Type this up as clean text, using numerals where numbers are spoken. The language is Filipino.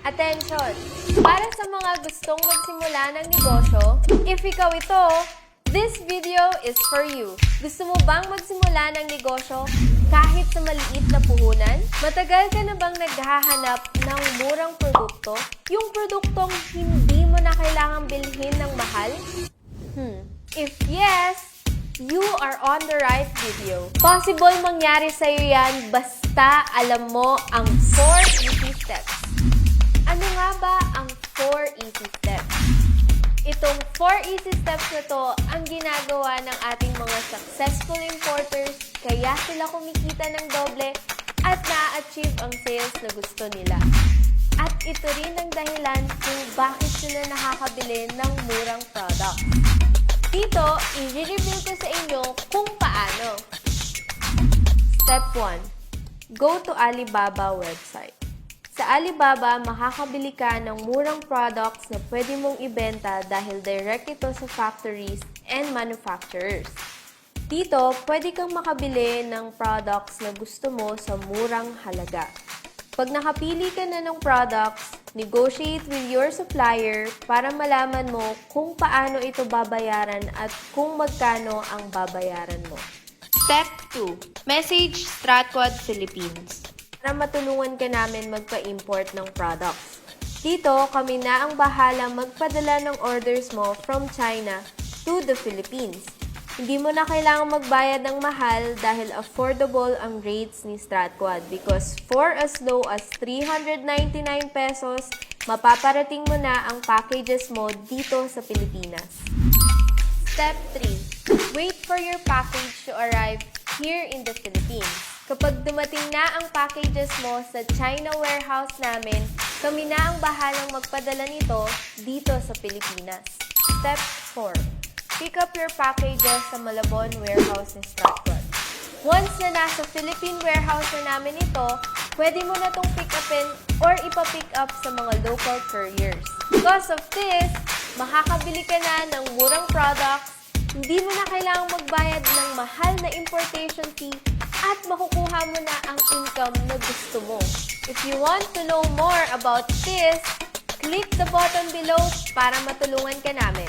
Attention! Para sa mga gustong magsimula ng negosyo, if ikaw ito, this video is for you. Gusto mo bang magsimula ng negosyo kahit sa maliit na puhunan? Matagal ka na bang naghahanap ng murang produkto? Yung produktong hindi mo na kailangang bilhin ng mahal? If yes, you are on the right video. Possible mangyari sa'yo yan basta alam mo ang 4 easy steps. Ano nga ba ang 4 easy steps? Itong 4 easy steps na to ang ginagawa ng ating mga successful importers kaya sila kumikita ng doble at na-achieve ang sales na gusto nila. At ito rin ang dahilan kung bakit sila nakakabili ng murang product. Dito, i-review ko sa inyo kung paano. Step 1. Go to Alibaba website. Sa Alibaba, makakabili ka ng murang products na pwede mong ibenta dahil direct ito sa factories and manufacturers. Dito, pwede kang makabili ng products na gusto mo sa murang halaga. Pag nakapili ka na ng products, negotiate with your supplier para malaman mo kung paano ito babayaran at kung magkano ang babayaran mo. Step 2. Message Stratquad Philippines para matulungan ka namin magpa-import ng products. Dito, kami na ang bahala magpadala ng orders mo from China to the Philippines. Hindi mo na kailangang magbayad ng mahal dahil affordable ang rates ni Stratquad because for as low as 399 pesos, mapaparating mo na ang packages mo dito sa Pilipinas. Step 3. Wait for your package to arrive here in the Philippines. Kapag dumating na ang packages mo sa China warehouse namin, kami na ang bahalang magpadala nito dito sa Pilipinas. Step 4. Pick up your packages sa Malabon warehouse ni Stratquad. Once na nasa Philippine warehouse na namin ito, pwede mo na itong pick upin or ipa-pick up sa mga local couriers. Because of this, makakabili ka na ng murang products, hindi mo na kailangang magbayad ng mahal na importation fee at makukuha mo na ang income na gusto mo. If you want to know more about this, click the button below para matulungan ka namin.